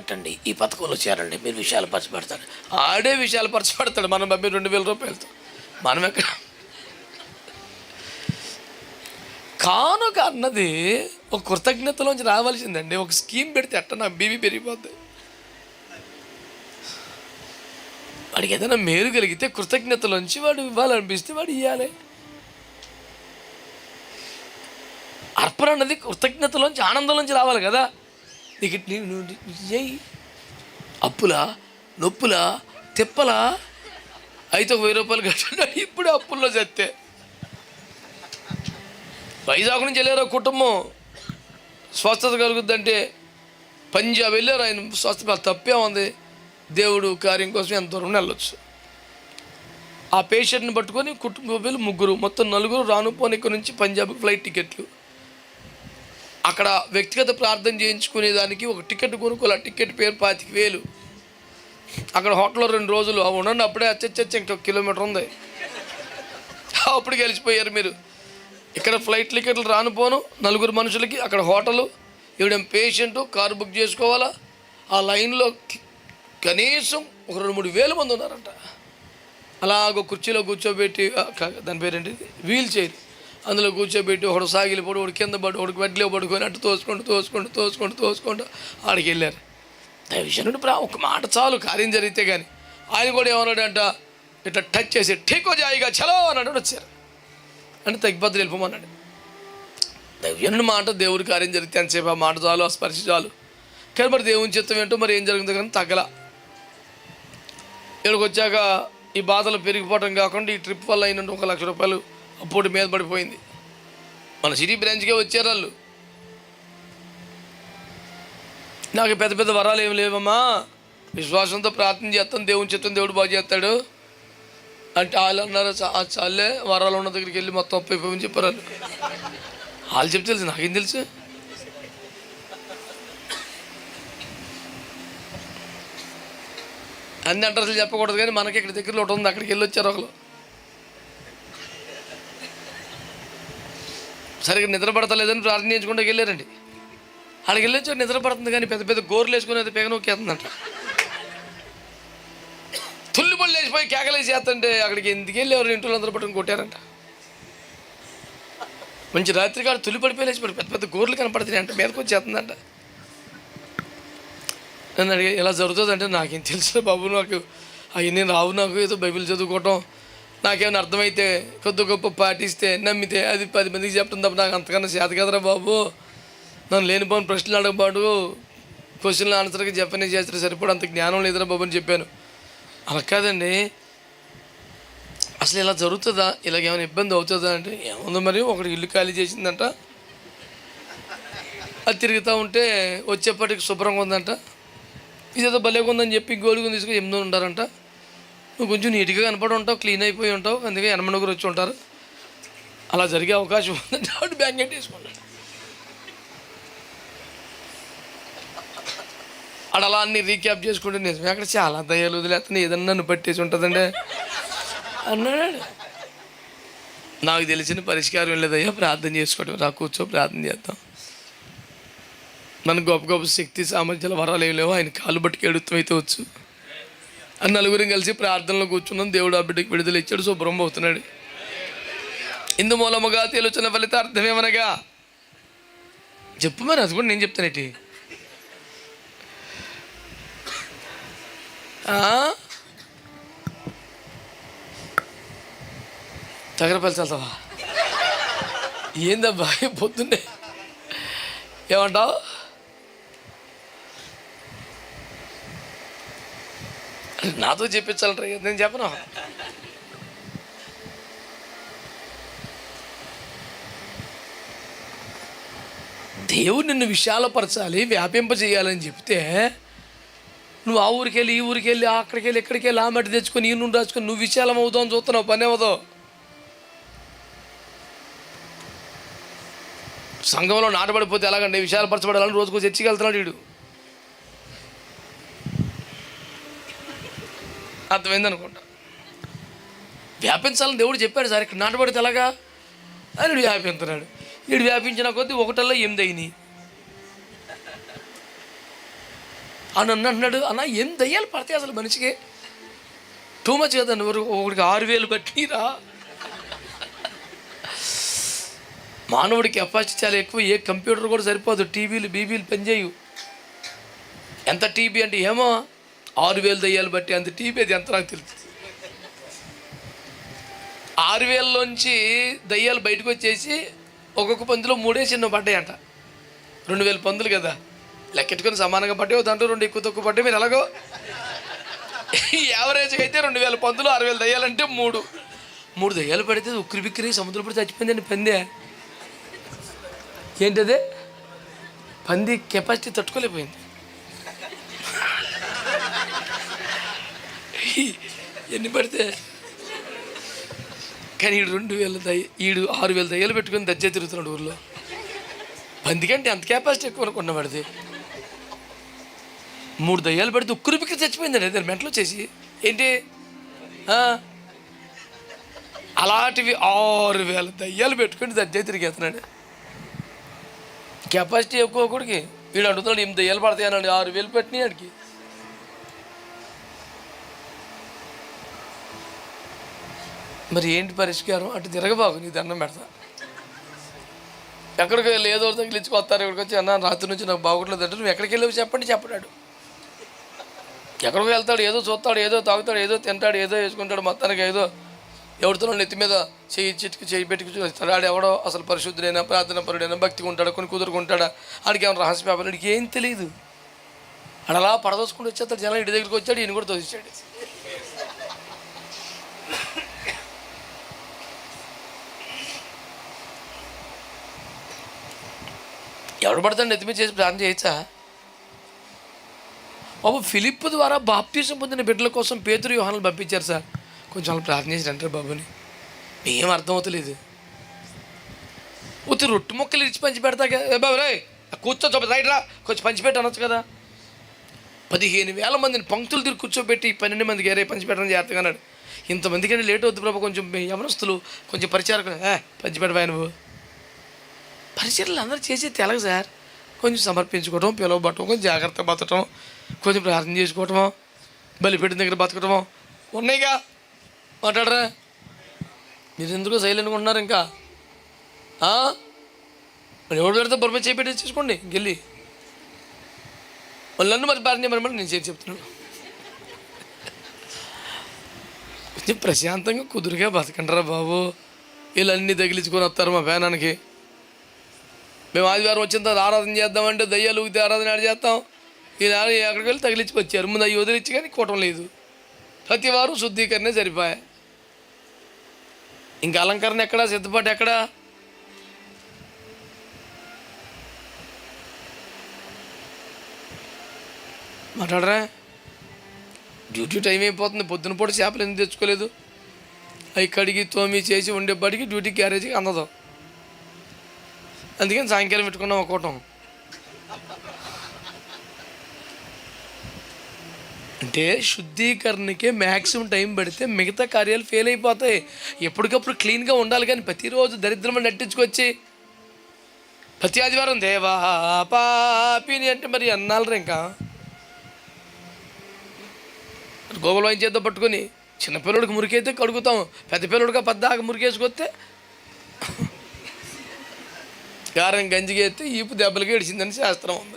కట్టండి, ఈ పథకంలో చేరండి, మీరు విషయాలు పరచబడతాడు. ఆడే విషయాలు పరచబడతాడు. మనం పంపి 2000 రూపాయలతో మనం ఎక్కడ. కానుక అన్నది ఒక కృతజ్ఞతలోంచి రావాల్సిందండి. ఒక స్కీమ్ పెడితే ఎట్ట నా బీబీ పెరిగిపోద్ది. వాడికి ఏదైనా మేలు కలిగితే కృతజ్ఞతలోంచి వాడు ఇవ్వాలనిపిస్తే వాడు ఇవ్వాలి. అర్పణ అన్నది కృతజ్ఞతలోంచి ఆనందంలోంచి రావాలి కదా. నీకు చెయ్యి అప్పులా నొప్పులా తిప్పలా అయితే 1000 రూపాయలు కట్టినా ఇప్పుడు అప్పుల్లో చేస్తే. వైజాగ్ నుంచి వెళ్ళారు కుటుంబం, స్వస్థత కలుగుద్దంటే పంజాబ్ వెళ్ళారు. ఆయన స్వస్థత తప్పే ఉంది, దేవుడు కార్యం కోసం ఎంత దూరం వెళ్ళొచ్చు. ఆ పేషెంట్ని పట్టుకొని కుటుంబ ముగ్గురు, మొత్తం 4 రాను పోని ఇక్కడ నుంచి పంజాబ్కి ఫ్లైట్ టికెట్లు. అక్కడ వ్యక్తిగత ప్రార్థన చేయించుకునేదానికి ఒక టికెట్ కొనుక్కోవాలి. ఆ టికెట్ పేరు 25,000. అక్కడ హోటల్లో 2 రోజులు ఉండండి. అప్పుడే అచ్చచ్చ ఇంకొక కిలోమీటర్ ఉంది, అప్పుడు గెలిచిపోయారు మీరు. ఇక్కడ ఫ్లైట్ టికెట్లు రానుపోను 4 మనుషులకి, అక్కడ హోటలు, ఈవిడ పేషెంటు, కారు బుక్ చేసుకోవాలా. ఆ లైన్లో కనీసం ఒక 2-3 వేల మంది ఉన్నారంట. అలాగ కుర్చీలో కూర్చోబెట్టి, దాని పేరేంటి, వీల్ చైర్, అందులో కూర్చోబెట్టి ఒకడు సాగిలిపడి, ఒకడు కింద పడి, ఒకడికి వడ్లో పడుకొని అట్టు తోసుకుంటూ ఆడికి వెళ్ళారు. దైవజనుడు ఒక మాట చాలు కార్యం జరిగితే కానీ. ఆయన కూడా ఏమన్నాడంట, ఇట్లా టచ్ చేసి ఠీకో జాయిగా చలో అన్నాడు. వచ్చారు అంటే తగ్గిపోద్దులు వెళ్ళిపోమన్నాడు. దైవజనుడి మాట దేవుడి కార్యం జరిగితే అంతసేపు ఆ మాట చాలు, ఆ స్పర్శ చాలు. కానీ మరి దేవుని చిత్తం ఏంటో మరి ఏం జరిగిందో కానీ తగ్గల. ఇక్కడికి వచ్చాక ఈ బాధలు పెరిగిపోవటం కాకుండా ఈ ట్రిప్ వల్ల అయినట్టు 1 లక్ష రూపాయలు అప్పుడు మీద పడిపోయింది. మన సిటీ బ్రాంచ్కే వచ్చారు వాళ్ళు. నాకు పెద్ద పెద్ద వరాలు ఏమి లేవమ్మా, విశ్వాసంతో ప్రార్థన చేస్తాను, దేవుని చిత్తం దేవుడు బాగు చేస్తాడు అంటే వాళ్ళు అన్నారు. చాలే వరాలు ఉన్న దగ్గరికి వెళ్ళి మొత్తం అప్పైపోయి చెప్పారు వాళ్ళు. వాళ్ళు చెప్తే తెలుసు, నాకేం తెలుసు. అన్ని అడ్రస్లు చెప్పకూడదు కానీ మనకి ఇక్కడ దగ్గరలో ఒకటి ఉంది, అక్కడికి వెళ్ళి వచ్చారు ఒకరు. సరిగ్గా నిద్ర పడతలేదని ప్రార్థన చేయించుకుంటూ వెళ్ళారండి. అక్కడికి వెళ్ళొచ్చారు, నిద్ర పడుతుంది కానీ పెద్ద పెద్ద గోర్లు వేసుకుని అది పెగ నొక్కేస్తుందంట. తుల్లిపళ్ళు వేసిపోయి కేకలేసి చేస్తుంటే అక్కడికి ఎందుకు వెళ్ళి ఎవరు ఇంట్లో అందరూ పట్టుకుని కొట్టారంట. మంచి రాత్రి కాదు తుల్లి పడిపోయి లేచిపోయి పెద్ద పెద్ద గోర్లు కనపడుతున్నాయి అంట, మీదకి వచ్చేస్తుందంట. నన్ను అడిగి ఇలా జరుగుతుందంటే నాకేం తెలుసు బాబు, నాకు అవన్నీ రావు, నాకు ఏదో బైబిల్ చదువుకోవటం, నాకేమైనా అర్థమైతే కొద్ది గొప్ప పాటిస్తే నమ్మితే అది 10 మందికి చెప్పడం తప్ప నాకు అంతకన్నా చేత కదరా బాబు. నన్ను లేనిపోని ప్రశ్నలు అడగబాటు, క్వశ్చన్లు ఆన్సర్కి చెప్పనే చేస్తే సరిపడు, అంత జ్ఞానం లేదురా బాబు అని చెప్పాను. అలా కాదండి, అసలు ఇలా జరుగుతుందా, ఇలాగేమైనా ఇబ్బంది అవుతుందా అంటే ఏముందో మరి. ఒకటి ఇల్లు ఖాళీ చేసిందంట, అది తిరుగుతూ ఉంటే వచ్చేప్పటికి శుభ్రంగా ఉందంట. ఇదేదో భలేగా ఉందని చెప్పి గోలుగుని తీసుకుని 8 ఉంటారంట. నువ్వు కొంచెం నీట్గా కనపడి ఉంటావు, క్లీన్ అయిపోయి ఉంటావు, అందుకే 8 వచ్చి ఉంటారు. అలా జరిగే అవకాశం ఉందంటే వాడు బ్యాంక్ వేసుకుంటాడు. అక్కడ అలా అన్ని రీక్యాప్ చేసుకుంటే నిజమే అక్కడ చాలా దయ్యాలు వదిలేస్తాను, ఏదన్నా నన్ను పట్టేసి ఉంటుందండి అన్నాడు. నాకు తెలిసిన పరిష్కారం లేదయ్యా, ప్రార్థన చేసుకోవడం రా, కూర్చో ప్రార్థన చేద్దాం. మనకు గొప్ప గొప్ప శక్తి సామర్థ్యాల వరాలు ఏమి లేవు, ఆయన కాలు బట్టుకు ఎడుత్తం అయితే వచ్చు అని 4 కలిసి ప్రార్థనలో కూర్చున్నాం. దేవుడు ఆ బిడ్డకి విడుదల ఇచ్చాడు, శుభ్రం అవుతున్నాడు. ఇందు మూలముగా తేలుచున్న ఫలితార్థం ఏమనగా చెప్పు మరి, అది కూడా నేను చెప్తానేటి. తగరపల్లి చల్తావా ఏందబ్బా పొద్దున్నే ఏమంటావు? నాతో చెప్పించాలంటారు, నేను చెప్పను. దేవుడు నిన్ను విశాలపరచాలి, వ్యాపింపజేయాలని చెప్తే నువ్వు ఆ ఊరికి వెళ్ళి ఈ ఊరికి వెళ్ళి అక్కడికి వెళ్ళి ఎక్కడికి వెళ్ళి ఆ మట్టి తెచ్చుకొని ఈ నుండి రాసుకొని నువ్వు విశాలం అవుతావు చూస్తున్నావు, పని అవ్వదు. సంఘంలో నాటబడిపోతే ఎలాగండి, విశాలపరచబడాలని రోజుకు చర్చికి వెళ్తున్నాడు వీడు. అర్థమైంది అనుకుంటా. వ్యాపించాలని దేవుడు చెప్పాడు సార్, ఇక్కడ నాటబడితే ఎలాగా అని వీడు వ్యాపించున్నాడు. వీడు వ్యాపించిన కొద్దీ 1 8 అయినాయి. అని అన్నాడు. అన్న ఏం దయ్యాలు పడతాయి అసలు మనిషికి, టూ మచ్ కదా, ఒకడికి 6,000 బట్టిరా. మానవుడి కెపాసిటీ చాలా ఎక్కువ, ఏ కంప్యూటర్ కూడా సరిపోదు, టీవీలు బీబీలు పనిచేయు. ఎంత టీబీ అంటే ఏమో 6,000 దయ్యాలు బట్టి అంత టీబీ, అది ఎంత నాకు తెలుసు. 6,000లోంచి దయ్యాలు బయటకు వచ్చేసి ఒక్కొక్క పందులో 3 చిన్న పడ్డాయంట. 2,000 పందులు కదా, లెక్కెట్టుకొని సమానంగా పడ్డాయి, దాంట్లో 2 ఎక్కువ తక్కువ పడ్డాయి. మీరు ఎలాగో యావరేజ్గా అయితే 2,000 పందులు 6,000 దయ్యాలంటే 3 దయ్యాలు పడితే ఉక్కిరి బిక్కిరి సముద్రం పడి చచ్చిపోయిందండి పందే. ఏంటదే, పంది కెపాసిటీ తట్టుకోలేకపోయింది. ఎన్ని పడితే కానీ ఈడు 6,000 దయ్యాలు పెట్టుకొని దజ్జే తిరుగుతున్నాడు ఊళ్ళో. పందికంటే అంత కెపాసిటీ ఎక్కువ అనుకున్న పడితే 3 దయ్యాలు పడితే ఉక్కురు బిక్కిరి చచ్చిపోయిందండి. దాని మెంటలో చేసి ఏంటి, అలాంటివి 6,000 దయ్యాలు పెట్టుకొని దజ్జే తిరిగేస్తున్నాడు. కెపాసిటీ ఎక్కువ ఒకడికి, వీడు అడుగుతున్నాడు 8 దయ్యాలు పడతాయనండి, 6,000 పెట్టినాయి ఆడికి. మరి ఏంటి పరిష్కారం? అటు తిరగబాకు, నీ దండం పెడతా. ఎక్కడికి వెళ్ళి ఏదో తగిలించుకొస్తారు, ఇక్కడికి వచ్చి అన్న రాత్రి నుంచి నాకు బాగుంటలేదు అంటే, నువ్వు ఎక్కడికి వెళ్ళి చెప్పడాడు. ఎక్కడికి వెళ్తాడు, ఏదో చూస్తాడు, ఏదో తాగుతాడు, ఏదో తింటాడు, ఏదో వేసుకుంటాడు, మొత్తానికి ఏదో ఎవరితో నెత్తి మీద చేయి పెట్టుకు చూస్తాడు. ఆడు ఎవడో అసలు పరిశుద్ధుడైనా, ప్రార్థన పరుడైనా, భక్తిగా ఉంటాడా, కొన్ని కుదురుకుంటాడా, ఆడికి ఏమైనా రహస్య పేపర్, ఆడికి ఏం తెలియదు. ఆడు అలా పడదోసుకుంటూ వచ్చేస్తాడు. జనం ఇంటి దగ్గరికి వచ్చాడు, ఈయన కూడా తోసిచ్చాడు. ఎవడు పడతాడు నెత్తి మీద చేసి ప్రార్థన చేయొచ్చా? బాబు, ఫిలిప్పు ద్వారా బాప్టిజం పొందిన బిడ్డల కోసం పేతురు, యోహానులు పంపించారు సార్. కొంచెం వాళ్ళు ప్రార్థన చేసి అంటారు బాబుని, ఏం అర్థమవుతలేదు. ఉత్తి రొట్టు మొక్కలు ఇచ్చి పంచి పెడతా కదా బాబు, రే కూర్చో చూప రైట్ రా, కొంచెం పంచిపెట్టి అనొచ్చు కదా. 15,000 మందిని పంక్తులు తిరిగి కూర్చోబెట్టి 12 మందికి ఏరే పంచిపెట్టడం జాగ్రత్తగా అన్నాడు. ఇంతమందికైనా లేట్ అవుతుంది ప్రభు, కొంచెం యవనస్తులు, కొంచెం పరిచారకులు పంచిపెట్టవా నువ్వు. పరిచర్లు అందరూ చేసి తెలగ సార్, కొంచెం సమర్పించుకోవటం, పిలవబట్టడం, కొంచెం జాగ్రత్త బతకటం, కొంచెం ప్రార్థన చేసుకోవటమో, బలిపెట్టిన దగ్గర బతకటమో ఉన్నాయిగా. మాట్లాడరా, మీరు ఎందుకు సైలెంట్గా ఉన్నారు? ఇంకా మరి ఎవరు పెడితే బొమ్మ చేపెట్టి చేసుకోండి ఇంకెళ్ళి. వాళ్ళన్ను మరి భార్య మరి నేను చేసి చెప్తున్నాను. కొంచెం ప్రశాంతంగా కుదురుగా బతకండిరా బాబు. వీళ్ళన్నీ తగిలించుకొని వస్తారు మా పేనానికి. మేము ఆదివారం వచ్చిన తర్వాత ఆరాధన చేద్దామంటే దయ్యాలు ఊగితే ఆరాధన ఆడ చేస్తాం. ఈ నాడు ఎక్కడికి వెళ్ళి తగిలించుకొచ్చారు. ముందు అవి వదిలించి కానీ కూటం లేదు. ప్రతి వారం శుద్ధీకరణ సరిపోయా. ఇంకా అలంకరణ ఎక్కడా, సిద్ధపాటు ఎక్కడా? మాట్లాడరా, డ్యూటీ టైం అయిపోతుంది. పొద్దున పూట చేపలు ఎందుకు తెచ్చుకోలేదు? అవి కడిగి తోమి చేసి ఉండేప్పటికి డ్యూటీ క్యారేజీకి అందదు. అందుకని సాయంకాలం పెట్టుకున్నాం ఒక్కోటం. అంటే శుద్ధీకరణకే మ్యాక్సిమం టైం పడితే మిగతా కార్యాలు ఫెయిల్ అయిపోతాయి. ఎప్పటికప్పుడు క్లీన్గా ఉండాలి. కానీ ప్రతిరోజు దరిద్రమని నట్టించుకొచ్చి ప్రతి ఆదివారం దేవా పాపిని అంటే మరి అన్నాళ్ళరా. ఇంకా గోగులు వాయిన్ చేద్దాం పట్టుకొని చిన్నపిల్లడికి మురికైతే కడుగుతాం, పెద్ద పిల్లడిగా పద్దాక మురికేసుకొస్తే గారం గంజిగా ఎత్తే ఈపు దెబ్బలకి ఏడిచిందని శాస్త్రం ఉంది.